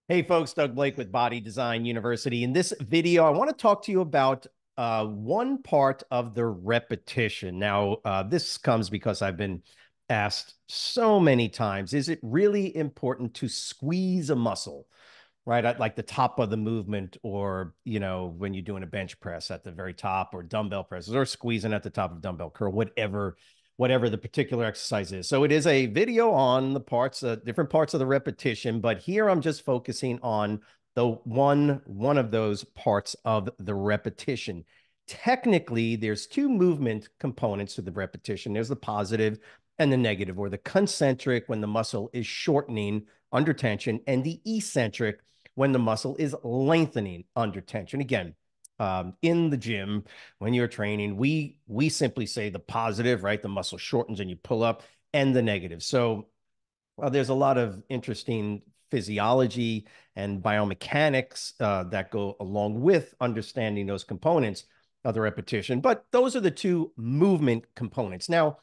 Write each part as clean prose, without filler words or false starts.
Hey folks, Doug Blake with Body Design University. In this video, I want to talk to you about one part of the repetition. Now, this comes because I've been asked so many times, is it really important to squeeze a muscle, right? At like the top of the movement, or, when you're doing a bench press at the very top, or dumbbell presses, or squeezing at the top of dumbbell curl, whatever the particular exercise is. So it is a video on the parts, different parts of the repetition, but here I'm just focusing on the one of those parts of the repetition. Technically, there's two movement components to the repetition. There's the positive and the negative, or the concentric when the muscle is shortening under tension, and the eccentric when the muscle is lengthening under tension. Again, in the gym, when you're training, we simply say the positive, right? The muscle shortens and you pull up, and the negative. So there's a lot of interesting physiology and biomechanics that go along with understanding those components of the repetition. But those are the two movement components. Now,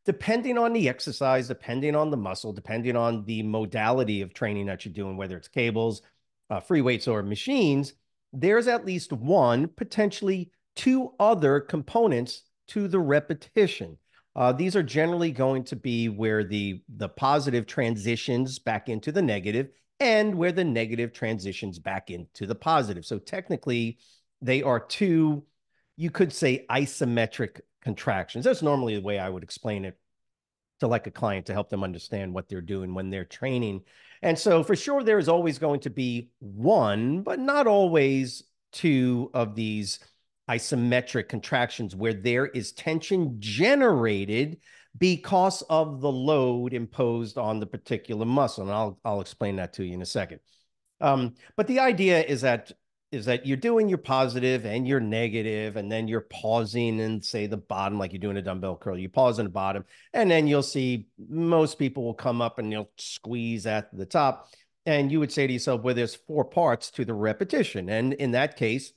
depending on the exercise, depending on the muscle, depending on the modality of training that you're doing, whether it's cables, free weights, or machines, there's at least one, potentially two other components to the repetition. These are generally going to be where the positive transitions back into the negative, and where the negative transitions back into the positive. So technically, they are two, you could say, isometric contractions. That's normally the way I would explain it to like a client, to help them understand what they're doing when they're training. And so for sure, there is always going to be one, but not always two of these isometric contractions where there is tension generated because of the load imposed on the particular muscle. And I'll explain that to you in a second. But the idea is that you're doing your positive and your negative, and then you're pausing in, say, the bottom, like you're doing a dumbbell curl. You pause in the bottom, and then you'll see most people will come up and they'll squeeze at the top. And you would say to yourself, well, there's four parts to the repetition. And in that case,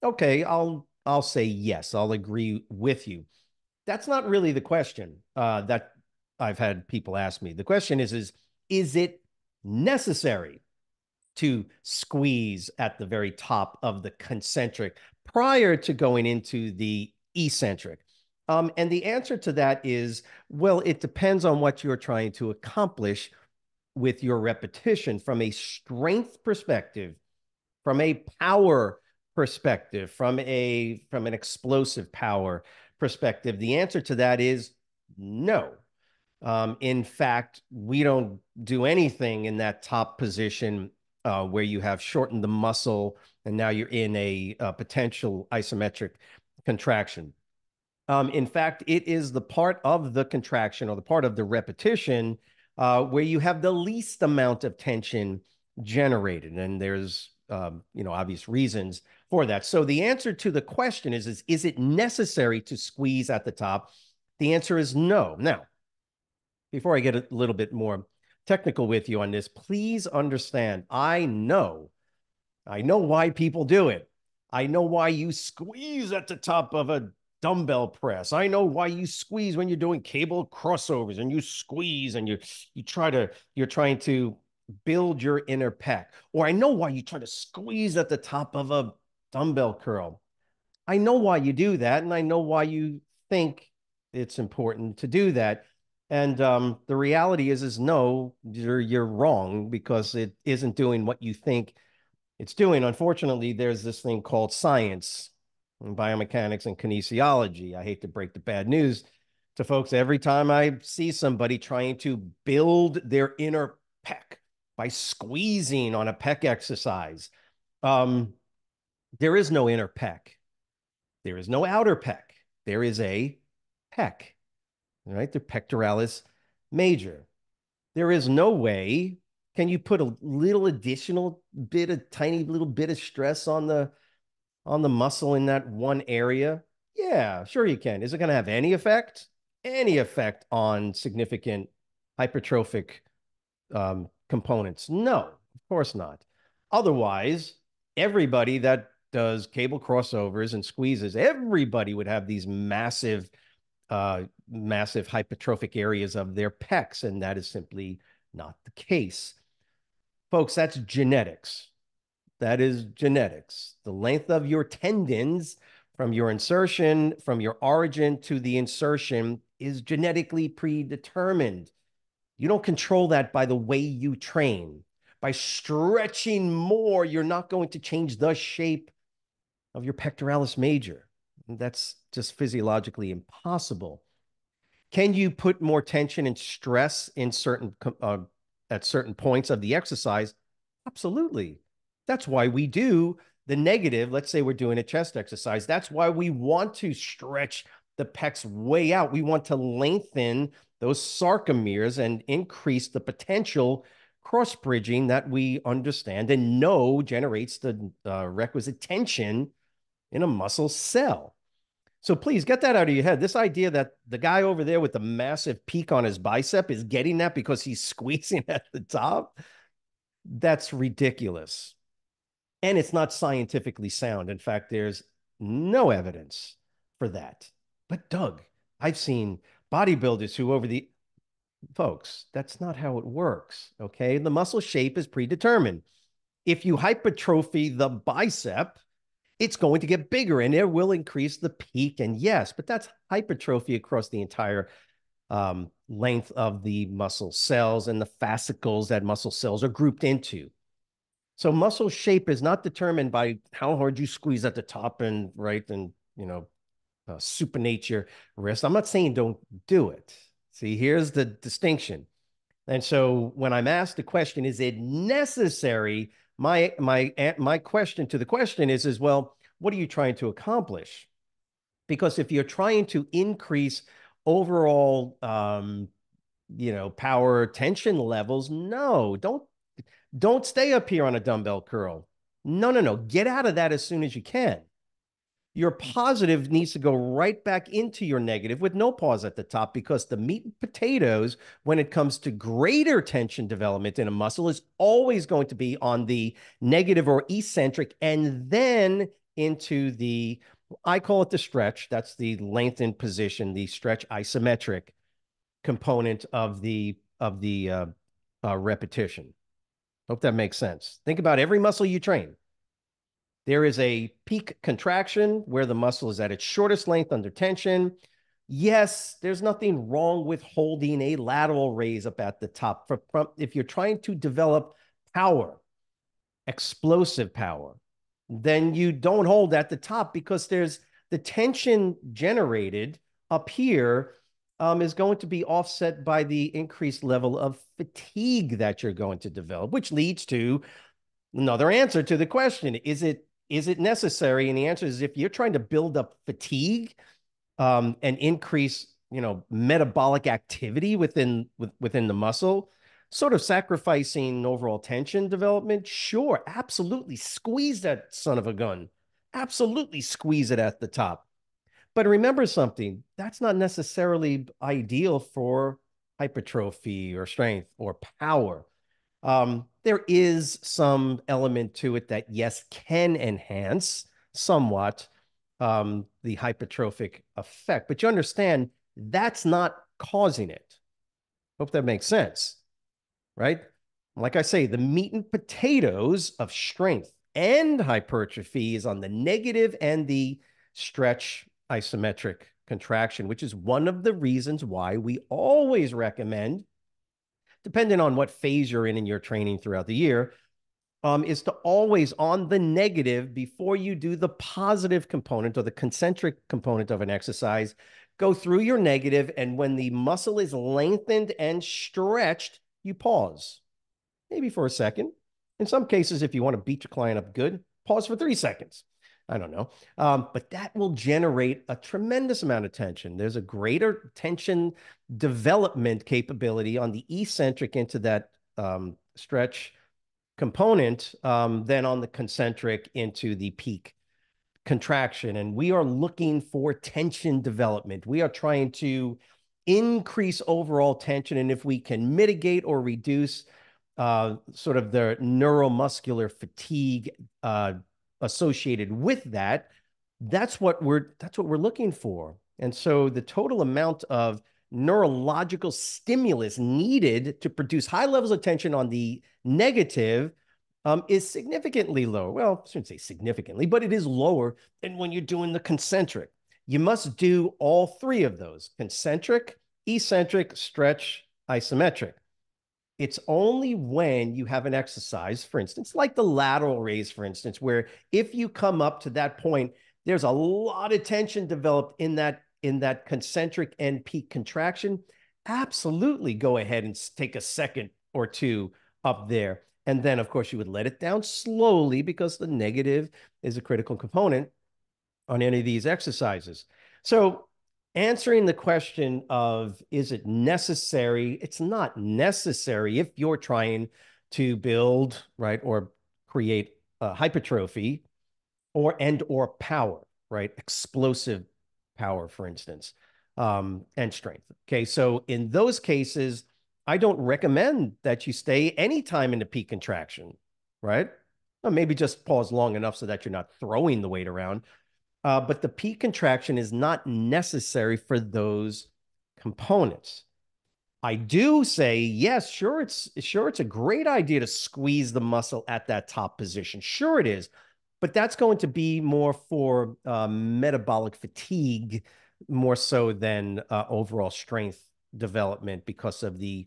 okay, I'll say yes, I'll agree with you. That's not really the question that I've had people ask me. The question is it necessary to squeeze at the very top of the concentric prior to going into the eccentric? And the answer to that is, well, it depends on what you're trying to accomplish with your repetition from a strength perspective, from a power perspective, from an explosive power perspective. The answer to that is no. In fact, we don't do anything in that top position where you have shortened the muscle and now you're in a potential isometric contraction. In fact, it is the part of the contraction, or the part of the repetition, where you have the least amount of tension generated. And there's, obvious reasons for that. So the answer to the question is it necessary to squeeze at the top? The answer is no. Now, before I get a little bit more technical with you on this, please understand, I know why people do it. I know why you squeeze at the top of a dumbbell press. I know why you squeeze when you're doing cable crossovers, and you squeeze and you're trying to build your inner pec. Or I know why you try to squeeze at the top of a dumbbell curl. I know why you do that, and I know why you think it's important to do that. And the reality is no, you're wrong, because it isn't doing what you think it's doing. Unfortunately, there's this thing called science and biomechanics and kinesiology. I hate to break the bad news to folks every time I see somebody trying to build their inner pec by squeezing on a pec exercise. Um, there is no inner pec. There is no outer pec. There is a pec, right? The pectoralis major. There is no way can you put a little additional bit, a tiny little bit of stress on the muscle in that one area? Yeah, sure you can. Is it going to have any effect? Any effect on significant hypertrophic components? No, of course not. Otherwise, everybody that does cable crossovers and squeezes, everybody would have these massive hypertrophic areas of their pecs, and that is simply not the case. Folks, that's genetics. That is genetics. The length of your tendons from your insertion, from your origin to the insertion is genetically predetermined. You don't control that by the way you train. By stretching more, you're not going to change the shape of your pectoralis major. That's just physiologically impossible. Can you put more tension and stress in at certain points of the exercise? Absolutely. That's why we do the negative. Let's say we're doing a chest exercise. That's why we want to stretch the pecs way out. We want to lengthen those sarcomeres and increase the potential cross bridging that we understand and know generates the requisite tension in a muscle cell. So please get that out of your head. This idea that the guy over there with the massive peak on his bicep is getting that because he's squeezing at the top, that's ridiculous. And it's not scientifically sound. In fact, there's no evidence for that. But Doug, I've seen bodybuilders who over the folks, that's not how it works. Okay. The muscle shape is predetermined. If you hypertrophy the bicep, it's going to get bigger and it will increase the peak. And yes, but that's hypertrophy across the entire length of the muscle cells and the fascicles that muscle cells are grouped into. So muscle shape is not determined by how hard you squeeze at the top and right and supinate your wrist. I'm not saying don't do it. See, here's the distinction. And so when I'm asked the question, is it necessary? My question to the question is well, what are you trying to accomplish? Because if you're trying to increase overall, power tension levels, no, don't stay up here on a dumbbell curl. No. Get out of that as soon as you can. Your positive needs to go right back into your negative with no pause at the top because the meat and potatoes, when it comes to greater tension development in a muscle, is always going to be on the negative or eccentric and then into the, I call it the stretch. That's the lengthened position, the stretch isometric component of the repetition. Hope that makes sense. Think about every muscle you train. There is a peak contraction where the muscle is at its shortest length under tension. Yes, there's nothing wrong with holding a lateral raise up at the top. If you're trying to develop power, explosive power, then you don't hold at the top because there's the tension generated up here is going to be offset by the increased level of fatigue that you're going to develop, which leads to another answer to the question. Is it necessary? And the answer is if you're trying to build up fatigue and increase, metabolic activity within the muscle, sort of sacrificing overall tension development, sure, absolutely squeeze that son of a gun. Absolutely squeeze it at the top. But remember something, that's not necessarily ideal for hypertrophy or strength or power. There is some element to it that, yes, can enhance somewhat the hypertrophic effect. But you understand that's not causing it. Hope that makes sense, right? Like I say, the meat and potatoes of strength and hypertrophy is on the negative and the stretch isometric contraction, which is one of the reasons why we always recommend, depending on what phase you're in your training throughout the year, is to always on the negative before you do the positive component or the concentric component of an exercise, go through your negative, and when the muscle is lengthened and stretched, you pause, maybe for a second. In some cases, if you want to beat your client up good, pause for 3 seconds. I don't know. But that will generate a tremendous amount of tension. There's a greater tension development capability on the eccentric into that stretch component than on the concentric into the peak contraction. And we are looking for tension development. We are trying to increase overall tension. And if we can mitigate or reduce sort of the neuromuscular fatigue associated with that, that's what we're looking for. And so the total amount of neurological stimulus needed to produce high levels of tension on the negative is significantly lower. Well, I shouldn't say significantly, but it is lower than when you're doing the concentric. You must do all three of those: concentric, eccentric, stretch, isometric. It's only when you have an exercise, for instance, like the lateral raise, for instance, where if you come up to that point, there's a lot of tension developed in that concentric and peak contraction. Absolutely go ahead and take a second or two up there. And then, of course, you would let it down slowly because the negative is a critical component on any of these exercises. So answering the question of, is it necessary? It's not necessary if you're trying to build, right, or create hypertrophy or power, right? Explosive power, for instance, and strength. Okay, so in those cases, I don't recommend that you stay anytime in the peak contraction, right? Or maybe just pause long enough so that you're not throwing the weight around. But the peak contraction is not necessary for those components. I do say, yes, sure, it's a great idea to squeeze the muscle at that top position. Sure, it is. But that's going to be more for metabolic fatigue, more so than overall strength development because of the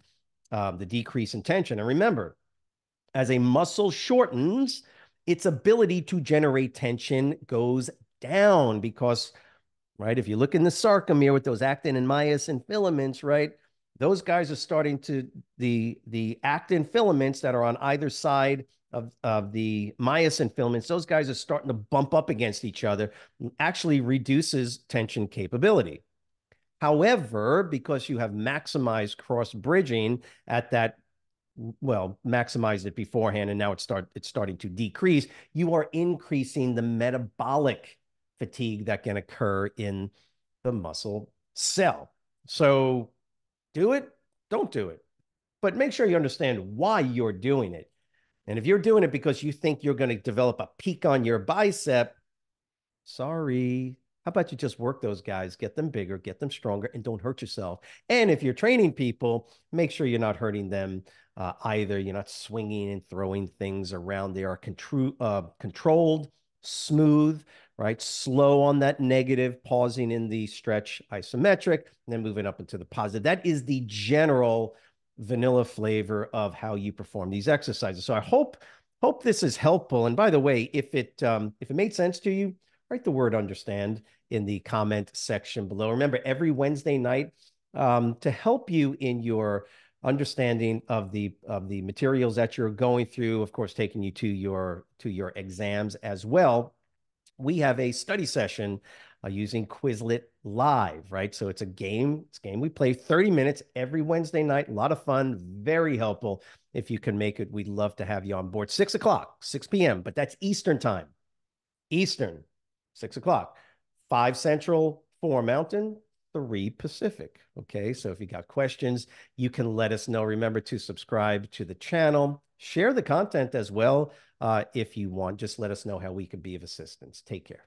decrease in tension. And remember, as a muscle shortens, its ability to generate tension goes down because, right, if you look in the sarcomere with those actin and myosin filaments, right, those guys are starting to, the actin filaments that are on either side of the myosin filaments, those guys are starting to bump up against each other, actually reduces tension capability. However, because you have maximized cross bridging at that, well, maximized it beforehand, and now it's starting to decrease, you are increasing the metabolic fatigue that can occur in the muscle cell. So do it, don't do it, but make sure you understand why you're doing it. And if you're doing it because you think you're going to develop a peak on your bicep, sorry. How about you just work those guys, get them bigger, get them stronger, and don't hurt yourself. And if you're training people, make sure you're not hurting them either. You're not swinging and throwing things around. They are controlled, smooth, right? Slow on that negative, pausing in the stretch isometric, and then moving up into the positive. That is the general vanilla flavor of how you perform these exercises. So I hope this is helpful. And by the way, if it made sense to you, write the word understand in the comment section below. Remember, every Wednesday night, to help you in your understanding of the materials that you're going through, of course, taking you to your exams as well, we have a study session using Quizlet Live, right? So it's a game. It's a game we play 30 minutes every Wednesday night. A lot of fun, very helpful. If you can make it, we'd love to have you on board. 6 o'clock, 6 p.m., but that's Eastern time. Eastern, 6 o'clock, 5 Central, 4 Mountain, 3 Pacific. Okay, so if you got questions, you can let us know. Remember to subscribe to the channel, share the content as well. If you want, just let us know how we could be of assistance. Take care.